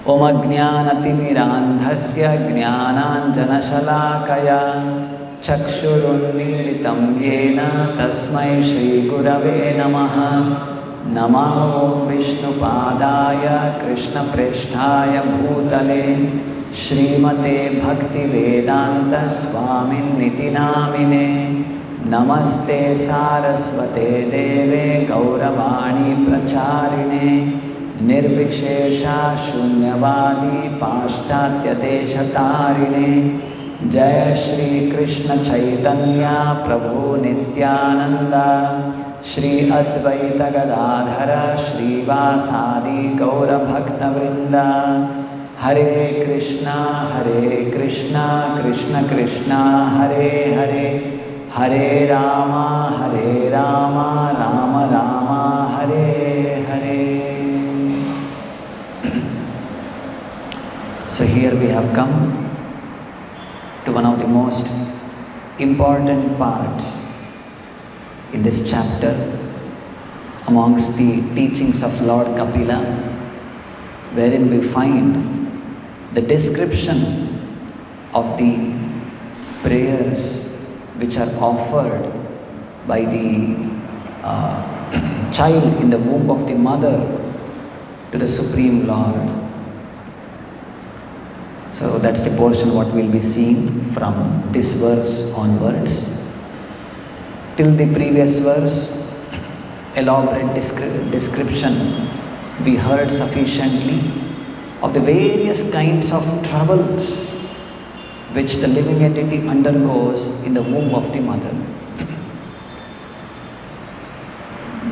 Om Ajnanatimirandhasya Jnananjanashalakaya Chakshurunmilitam Yena Tasmai Shri Gurave Namaha. Namo Vishnupadaya Krishna Presthaya Bhutale Srimate Bhakti Vedanta Swamin Niti Namine. Namaste Saraswate Deve Gauravani Pracharine Nirvishesha Shunyavadi Paschatya Deshatarine. Jai Shri Krishna Chaitanya Prabhu Nityananda Shri Advaita Gadadhara Shri Vasadi Gaura Bhakta Vrinda. Hare Krishna Krishna Krishna Hare Hare, Hare Rama Rama Rama Hare Hare. So here we have come to one of the most important parts in this chapter amongst the teachings of Lord Kapila, wherein we find the description of the prayers which are offered by the child in the womb of the mother to the Supreme Lord. So that's the portion what we'll be seeing from this verse onwards. Till the previous verse, elaborate description we heard sufficiently of the various kinds of troubles which the living entity undergoes in the womb of the mother.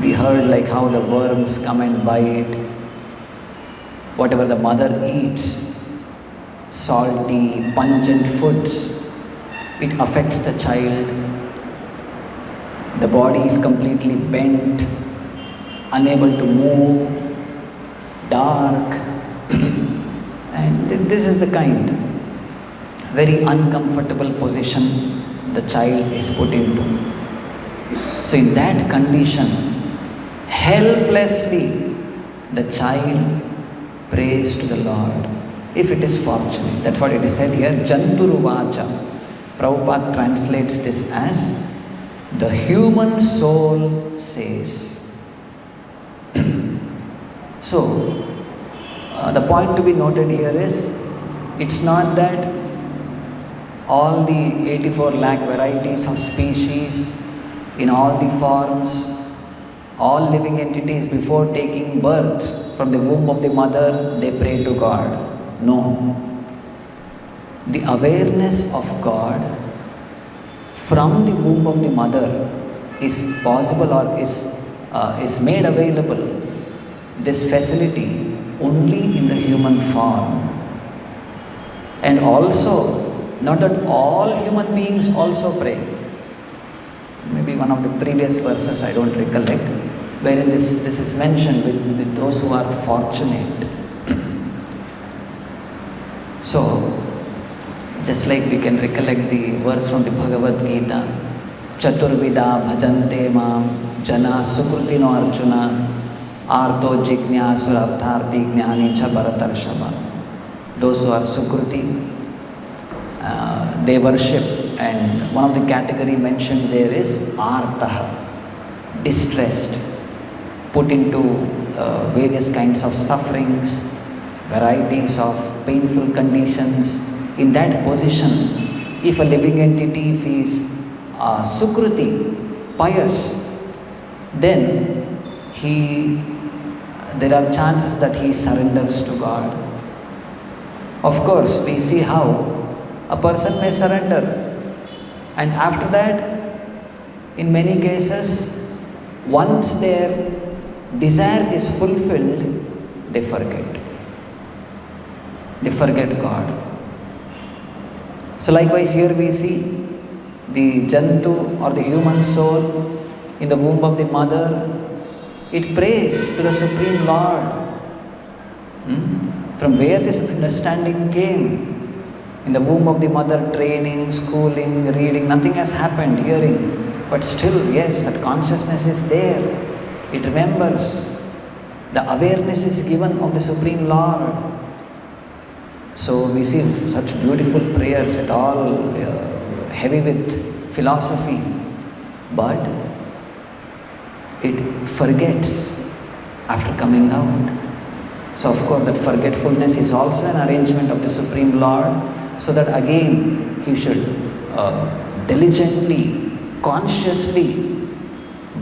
We heard like how the worms come and bite, whatever the mother eats, salty, pungent foods, it affects the child. The body is completely bent, unable to move, dark, and this is the kind, very uncomfortable position the child is put into. So in that condition, helplessly, the child prays to the Lord, if it is fortunate. That's what it is said here, Janturuvacha. Prabhupada translates this as, the human soul says. So, the point to be noted here is, it's not that all the 84 lakh varieties of species, in all the forms, all living entities before taking birth from the womb of the mother, they pray to God. No. The awareness of God from the womb of the mother is possible or is made available, this facility, only in the human form. And also, not that all human beings also pray. Maybe one of the previous verses, I don't recollect, wherein this is mentioned with those who are fortunate. So, just like we can recollect the verse from the Bhagavad Gita, Chaturvida bhajante mam jana sukrutino arjuna arto jignasura-artharti jnani cha bharatarshava. Those who are sukruti, they worship, and one of the category mentioned there is artaha, distressed, put into various kinds of sufferings, varieties of painful conditions. In that position, if a living entity, if he is sukruti, pious, then there are chances that he surrenders to God. Of course, we see how a person may surrender, and after that, in many cases, once their desire is fulfilled, they forget. They forget God. So likewise here we see the Jantu or the human soul in the womb of the mother, it prays to the Supreme Lord. From where this understanding came? In the womb of the mother, training, schooling, reading, nothing has happened, hearing. But still, yes, that consciousness is there. It remembers. The awareness is given of the Supreme Lord. So we see such beautiful prayers with all heavy with philosophy, but it forgets after coming out. So of course that forgetfulness is also an arrangement of the Supreme Lord, so that again he should diligently, consciously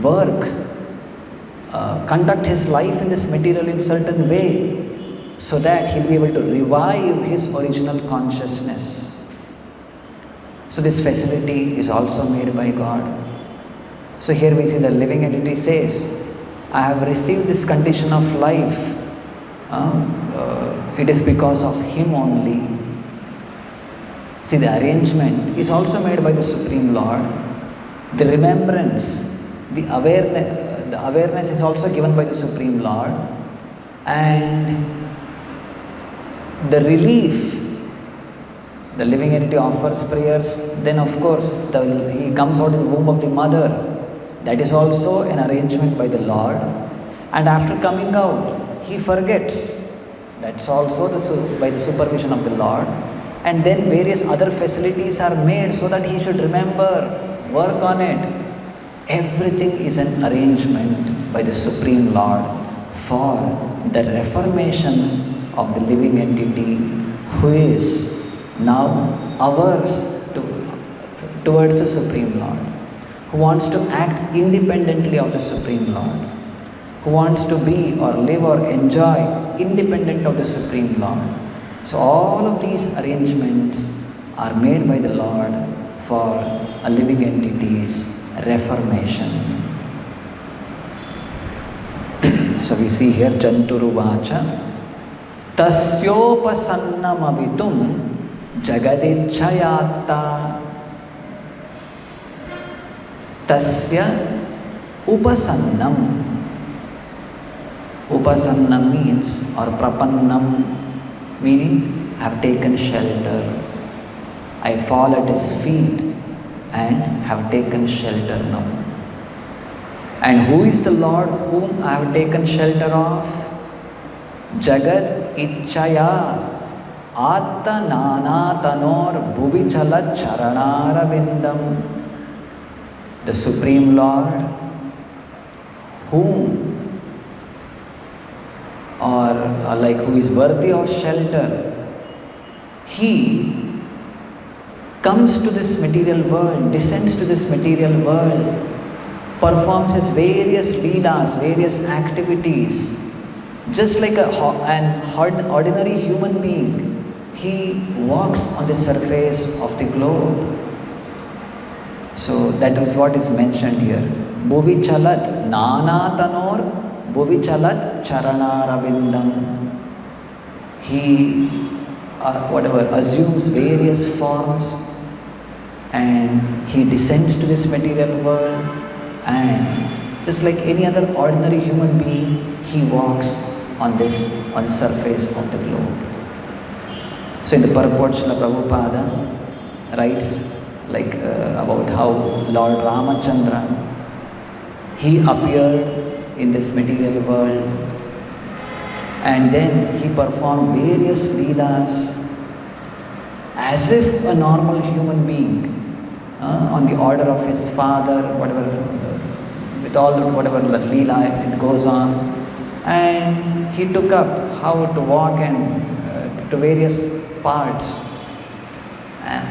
work, conduct his life in this material in certain way, so that he'll be able to revive his original consciousness. So this facility is also made by God. So here we see the living entity says, I have received this condition of life. It is because of him only. See, the arrangement is also made by the Supreme Lord. The remembrance, the awareness is also given by the Supreme Lord. And the relief, the living entity offers prayers, then of course he comes out in the womb of the mother. That is also an arrangement by the Lord. And after coming out, he forgets. That's also by the supervision of the Lord. And then various other facilities are made so that he should remember, work on it. Everything is an arrangement by the Supreme Lord for the reformation of the living entity, who is now ours towards the Supreme Lord, who wants to act independently of the Supreme Lord, who wants to be or live or enjoy independent of the Supreme Lord. So all of these arrangements are made by the Lord for a living entity's reformation. So we see here Janturuvacha Tasyopasannamavitum Jagadichayata. Tasya upasannam. Upasannam means, or prapannam, meaning I have taken shelter. I fall at his feet and have taken shelter now. And who is the Lord whom I have taken shelter of? Jagad Ichchaya Atta Nana Tanor Bhuvichala Charanara Vindam. The Supreme Lord, whom who is worthy of shelter, he comes to this material world, descends to this material world, performs his various leelas, various activities, just like an ordinary human being. He walks on the surface of the globe. So that is what is mentioned here. Bhuvi chalat nana tanor bhuvi chalat charanaravindam. He assumes various forms, and he descends to this material world, and just like any other ordinary human being, he walks on the surface of the globe. So in the purport, Srila Prabhupada writes about how Lord Ramachandra, he appeared in this material world, and then he performed various leelas as if a normal human being, on the order of his father, whatever leela it goes on, and he took up how to walk and to various parts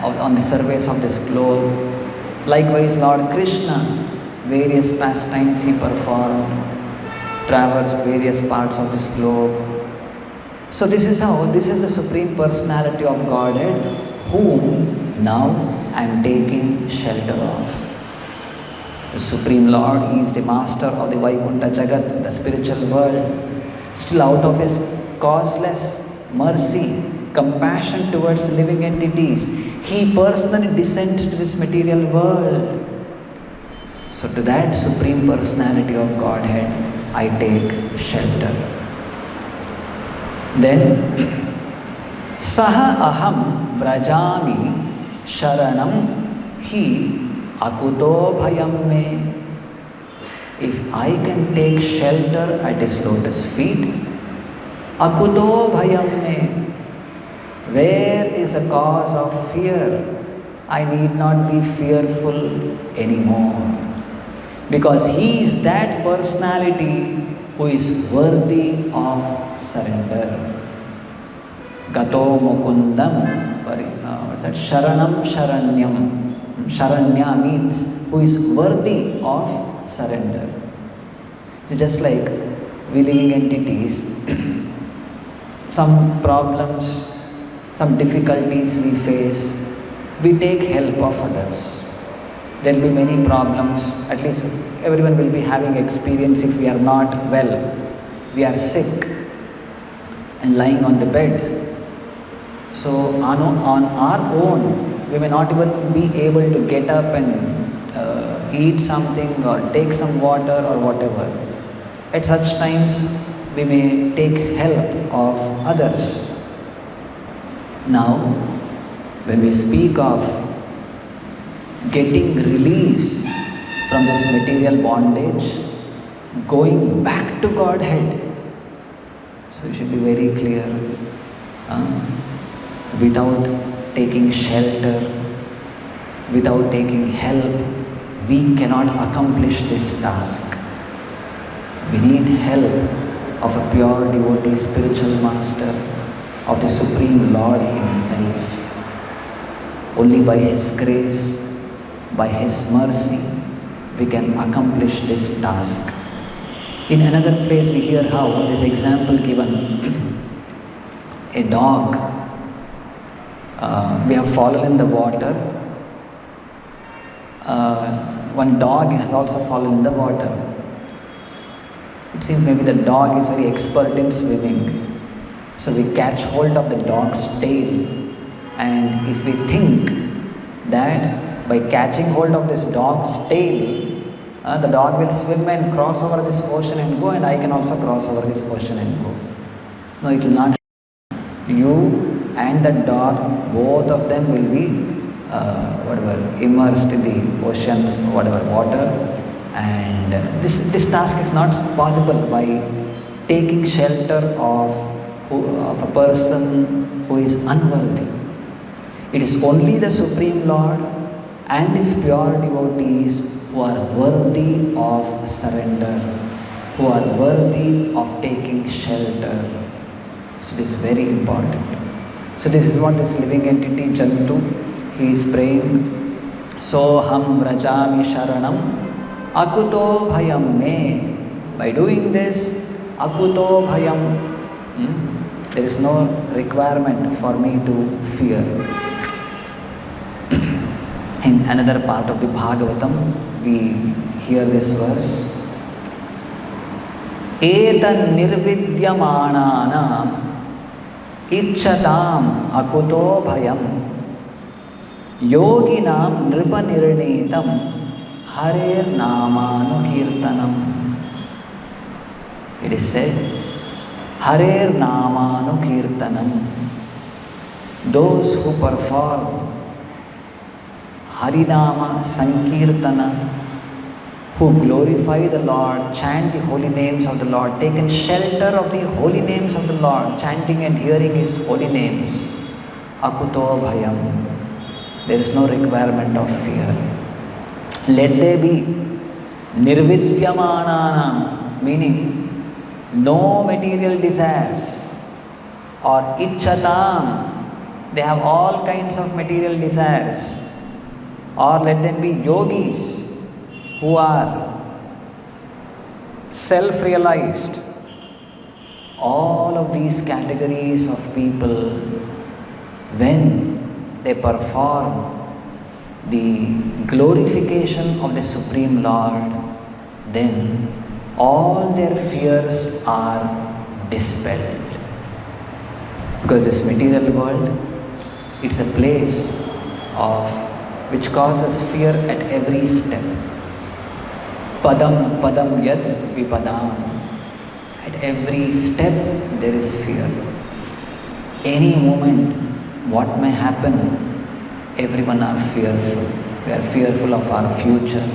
on the surface of this globe. Likewise, Lord Krishna, various pastimes he performed, traversed various parts of this globe. So this is the Supreme Personality of Godhead, whom now I am taking shelter of. The Supreme Lord, he is the master of the Vaikuntha Jagat, the spiritual world. Still, out of his causeless mercy, compassion towards the living entities, he personally descends to this material world. So to that Supreme Personality of Godhead, I take shelter. Then, Saha aham vrajami sharanam hi akuto bhayam me. If I can take shelter at his lotus feet, akuto bhayam me, Where is the cause of fear? I need not be fearful anymore. Because he is that personality who is worthy of surrender. Gato mukundam, what's that? Sharanam sharanyam. Sharanya means who is worthy of surrender. It's just like we living entities, some problems, some difficulties we face, we take help of others. There will be many problems, at least everyone will be having experience if we are not well, we are sick and lying on the bed. So on our own, we may not even be able to get up and eat something or take some water or whatever. At such times, we may take help of others. Now, when we speak of getting release from this material bondage, going back to Godhead, so you should be very clear. Without taking shelter, without taking help, we cannot accomplish this task. We need help of a pure devotee, spiritual master, of the Supreme Lord Himself. Only by His grace, by His mercy, we can accomplish this task. In another place we hear how this example given. A dog, we have fallen in the water. One dog has also fallen in the water. It seems maybe the dog is very expert in swimming. So we catch hold of the dog's tail, and if we think that by catching hold of this dog's tail, the dog will swim and cross over this ocean and go, and I can also cross over this ocean and go. No, it will not. You and the dog, both of them will be immersed in the ocean's water, and this task is not possible by taking shelter of a person who is unworthy. It is only the Supreme Lord and His pure devotees who are worthy of surrender, who are worthy of taking shelter. So this is very important. So this is what this living entity Jantu, he is praying. Soham vrajami sharanam akuto bhayam me. By doing this, akuto bhayam, there is no requirement for me to fear. In another part of the Bhagavatam, we hear this verse. Etan nirvidyamananam ichchatam akuto bhayam yoginam nripanirnitam harer namanukirtanam. It is said, harer namanukirtanam. Those who perform Harinama Sankirtana, who glorify the Lord, chant the holy names of the Lord, taken shelter of the holy names of the Lord, chanting and hearing His holy names, akuto bhayam, there is no requirement of fear. Let there be nirvidyamananam, meaning no material desires, or ichchatam, they have all kinds of material desires. Or let them be yogis who are self-realized. All of these categories of people, when they perform the glorification of the Supreme Lord, then all their fears are dispelled. Because this material world, it's a place which causes fear at every step. Padam padam yad vipadam. At every step there is fear. Any moment, what may happen, everyone are fearful. We are fearful of our future.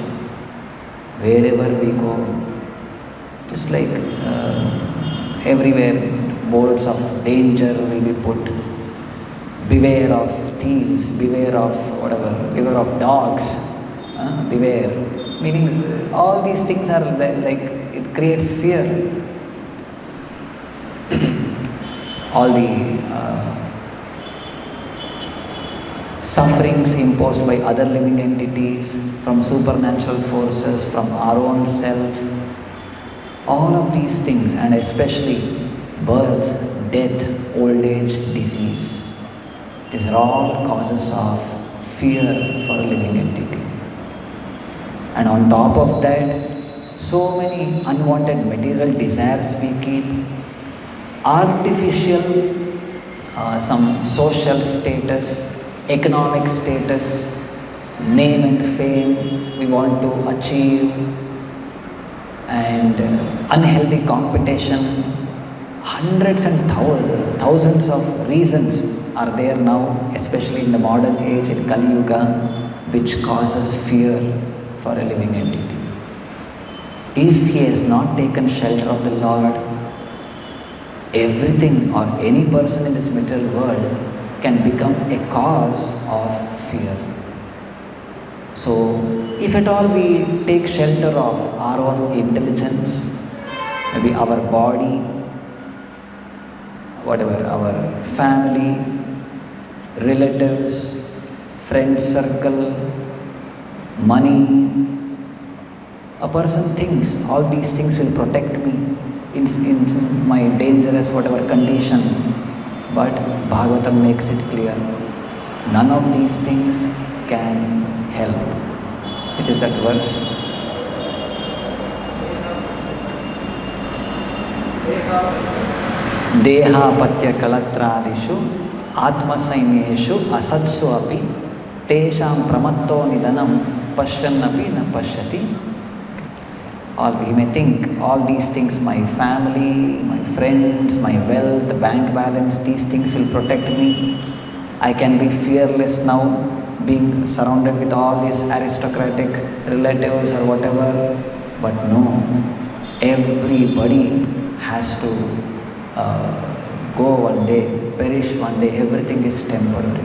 Wherever we go, just like everywhere boards of danger will be put. beware of thieves, beware of whatever, beware of dogs, beware. Meaning all these things are like it creates fear. All the sufferings imposed by other living entities, from supernatural forces, from our own self, all of these things, and especially birth, death, old age, disease. These are all causes of fear for a living entity. And on top of that, so many unwanted material desires we keep, artificial some social status, economic status, name and fame we want to achieve, and unhealthy competition. Hundreds and thousands of reasons are there now, especially in the modern age, in Kali Yuga, which causes fear for a living entity. If he has not taken shelter of the Lord, everything or any person in this material world can become a cause of fear. So, if at all we take shelter of our own intelligence, maybe our body, whatever, our family, relatives, friend circle, money, a person thinks all these things will protect me in my dangerous whatever condition, but Bhagavatam makes it clear, none of these things can help. Which is that verse? Dehapatya kalatradishu atmasainyeshu asatsu api tesham pramatto nidanam pashyannapi na pashyati. Or we may think all these things, my family, my friends, my wealth, the bank balance, these things will protect me. I can be fearless now, being surrounded with all these aristocratic relatives or whatever. But no, everybody has to go one day, perish one day. Everything is temporary.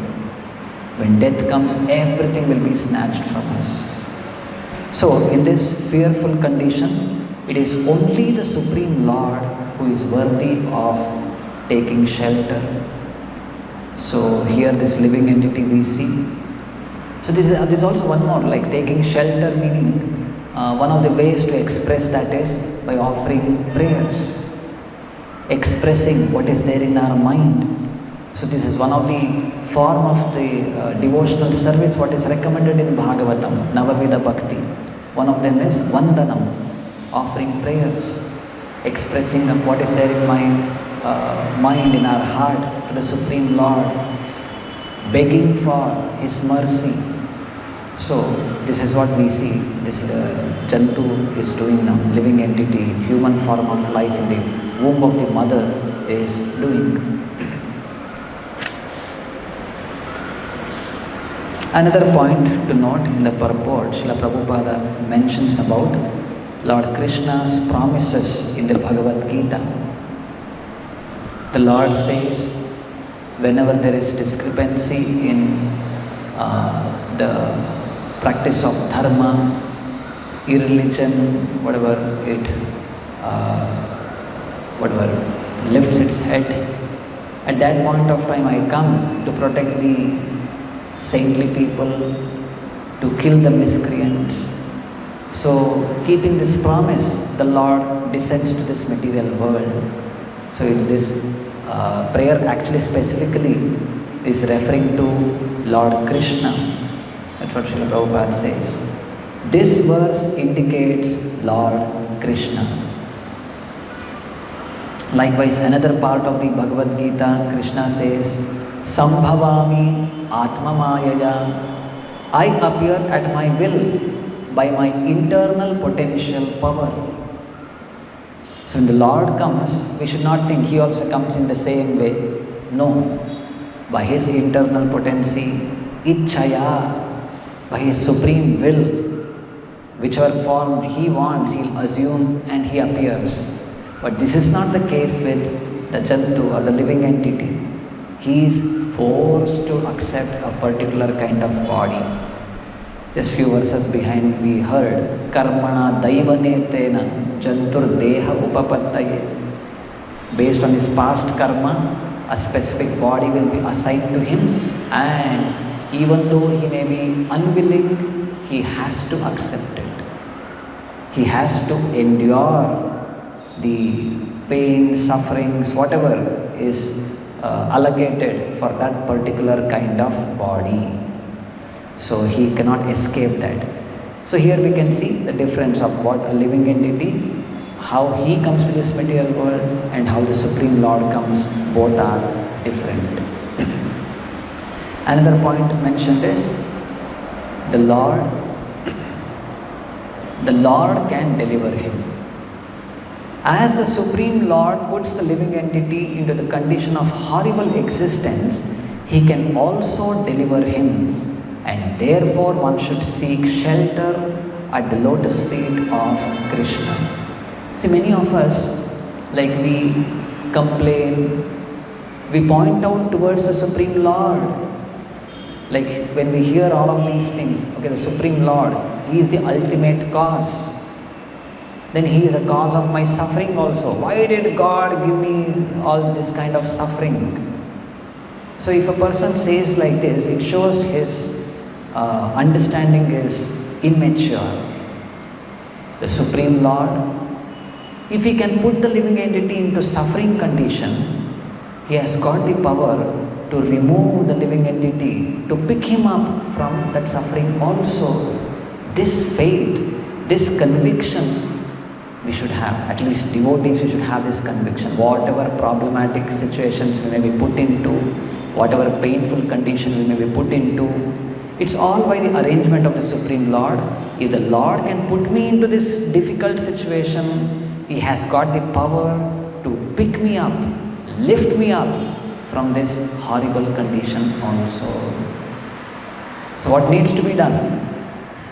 When death comes, everything will be snatched from us. So, in this fearful condition, it is only the Supreme Lord who is worthy of taking shelter. So, here this living entity we see. So, this is also one more, like taking shelter, meaning one of the ways to express that is by offering prayers, expressing what is there in our mind. So, this is one of the form of the devotional service what is recommended in Bhagavatam, Navavida Bhakti. One of them is Vandanam, offering prayers, expressing what is there in my mind, in our heart to the Supreme Lord, begging for His mercy. So, this is what we see, this Canto is doing now, living entity, human form of life in the womb of the mother is doing. Another point to note in the purport, Srila Prabhupada mentions about Lord Krishna's promises in the Bhagavad Gita. The Lord says, whenever there is discrepancy in the practice of dharma, irreligion, whatever lifts its head, at that point of time I come to protect the saintly people, to kill the miscreants. So, keeping this promise, the Lord descends to this material world. So, in this prayer actually specifically is referring to Lord Krishna. That's what Srila Prabhupada says. This verse indicates Lord Krishna. Likewise, another part of the Bhagavad Gita, Krishna says, Sambhavami Atma Mayaya. I appear at my will by my internal potential power. So when the Lord comes, we should not think He also comes in the same way. No. By His internal potency, Ichchaya, by His supreme will, whichever form He wants, He'll assume and He appears. But this is not the case with the Canto or the living entity. he is forced to accept a particular kind of body. Just few verses behind we heard, Karmana Daivanetena Jantur Deha Upapattaye. Based on his past karma, a specific body will be assigned to him, and even though he may be unwilling, he has to accept it. He has to endure the pain, sufferings, whatever is allocated for that particular kind of body. So he cannot escape that. So here we can see the difference of what a living entity, how he comes to this material world, and how the Supreme Lord comes. Both are different. Another point mentioned is the Lord can deliver him. As the Supreme Lord puts the living entity into the condition of horrible existence, he can also deliver him, and therefore one should seek shelter at the lotus feet of Krishna. See, many of us, like we complain, we point out towards the Supreme Lord. Like when we hear all of these things, okay, the Supreme Lord, he is the ultimate cause. Then he is the cause of my suffering also. Why did God give me all this kind of suffering? So if a person says like this, it shows his understanding is immature. The Supreme Lord, if he can put the living entity into suffering condition, he has got the power to remove the living entity, to pick him up from that suffering also. This faith, this conviction we should have. At least devotees, we should have this conviction. Whatever problematic situations we may be put into, whatever painful condition we may be put into, it's all by the arrangement of the Supreme Lord. If the Lord can put me into this difficult situation, he has got the power to pick me up, lift me up from this horrible condition also. So what needs to be done?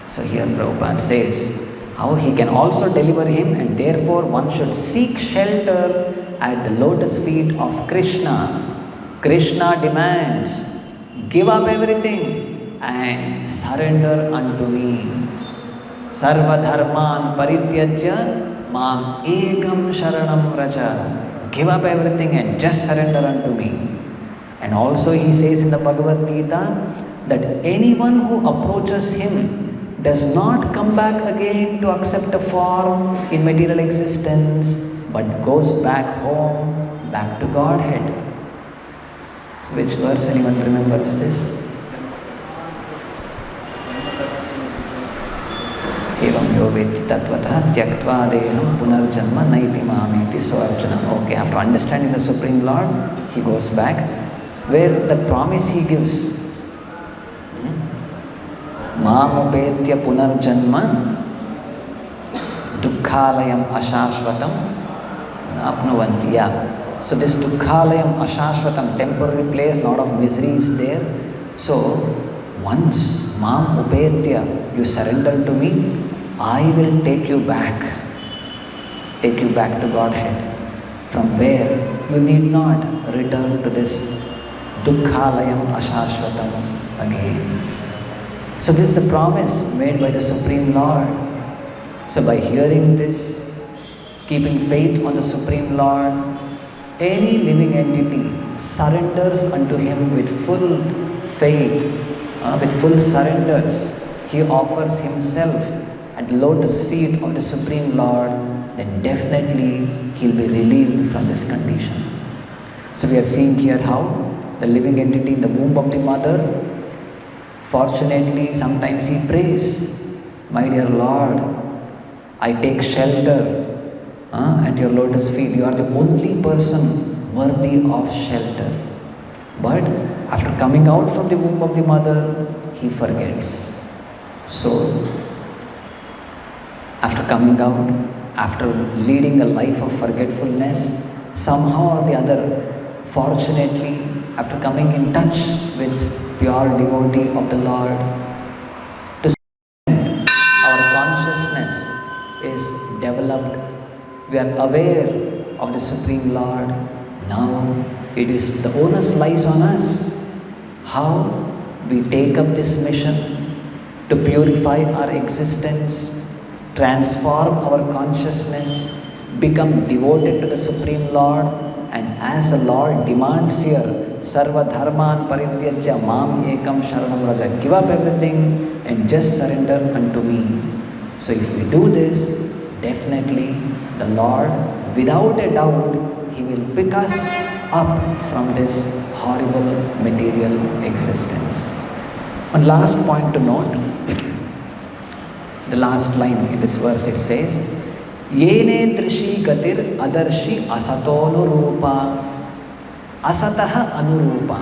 So here Prabhupada says how he can also deliver him, and therefore one should seek shelter at the lotus feet of Krishna. Krishna demands, give up everything and surrender unto me. Sarva dharman parityajya mam ekam sharanam vraja. Give up everything and just surrender unto me. And also he says in the Bhagavad Gita that anyone who approaches him does not come back again to accept a form in material existence, but goes back home, back to Godhead. So which verse anyone remembers this? Evam yo veti tatvatah tyaktva deham punarjanma naiti mameti. So Arjuna, okay, after understanding the Supreme Lord, he goes back, where the promise he gives, Mamupetya punarjanma dukkhalayam ashashvatam apnuvanti. Yeah. So this dukkhalayam ashashvatam, temporary place, lot of misery is there. So once Mamupetya, you surrender to me, I will take you back to Godhead, from where you need not return to this dukkhalayam ashashvatam again. So this is the promise made by the Supreme Lord. So by hearing this, keeping faith on the Supreme Lord, any living entity surrenders unto him with full faith, with full surrenders. He offers himself at the lotus feet of the Supreme Lord, then definitely he'll be relieved from this condition. So we are seeing here how the living entity in the womb of the mother, fortunately, sometimes he prays, my dear Lord, I take shelter at your lotus feet. You are the only person worthy of shelter. But after coming out from the womb of the mother, he forgets. So, after coming out, after leading a life of forgetfulness, somehow or the other, fortunately, after coming in touch with pure devotee of the Lord, to our consciousness is developed. We are aware of the Supreme Lord. Now the onus lies on us. How we take up this mission to purify our existence, transform our consciousness, become devoted to the Supreme Lord, and as the Lord demands here, Sarva Dharman Parityajya Mam Ekam Sharanam Vraja, give up everything and just surrender unto me. So if we do this, definitely the Lord, without a doubt, He will pick us up from this horrible material existence. One last point to note, the last line in this verse, it says, Yene trishi gatir adarshi asatonurupa. Asataha anurupa.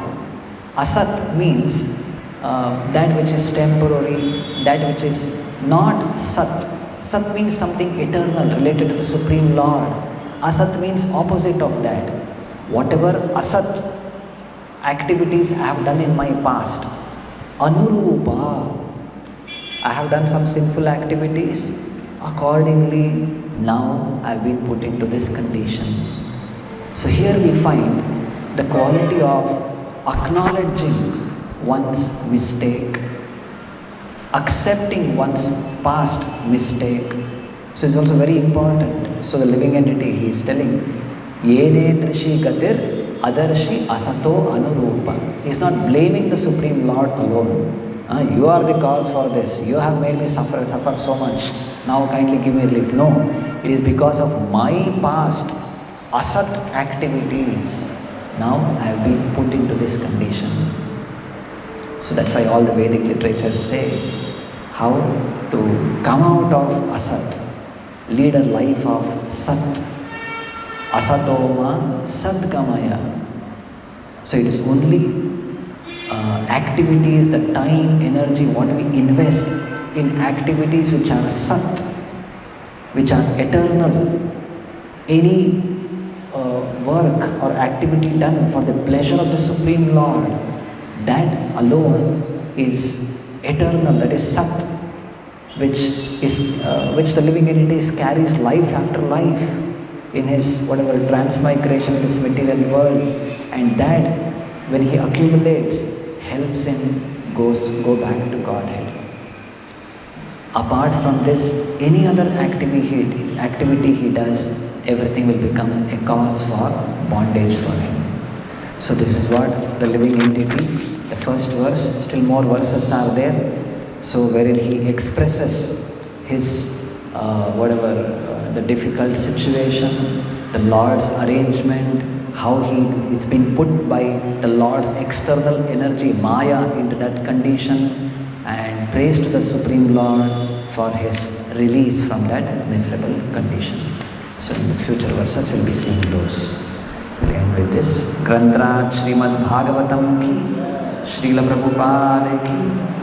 Asat means that which is temporary, that which is not sat. Sat means something eternal related to the Supreme Lord. Asat means opposite of that. Whatever asat activities I have done in my past, anurupa, I have done some sinful activities, accordingly now I have been put into this condition. So here we find the quality of acknowledging one's mistake, accepting one's past mistake. So it's also very important. So the living entity, he is telling, Yene trishi gatir adarshi asato anurupa. He is not blaming the Supreme Lord alone. You are the cause for this. You have made me suffer so much. Now kindly give me relief. No, it is because of my past asat activities. Now I have been put into this condition. So that's why all the Vedic literatures say how to come out of asat, lead a life of sat. Asatoma sadgamaya. So it is only activities, the time, energy, what we invest in activities which are sat, which are eternal. Any work or activity done for the pleasure of the Supreme Lord, that alone is eternal, that is sat, which the living entity carries life after life in his whatever transmigration in this material world, and that when he accumulates helps him go back to Godhead. Apart from this, any other activity he does, everything will become a cause for bondage for him. So this is what the living entity, the first verse, still more verses are there. So wherein he expresses his the difficult situation, the Lord's arrangement, how he is being put by the Lord's external energy, Maya, into that condition, and praise to the Supreme Lord for his release from that miserable condition. So in the future verses we'll be seeing those. We'll end with this. Grantraj Srimad Bhagavatam ki, Srila Prabhupada ki.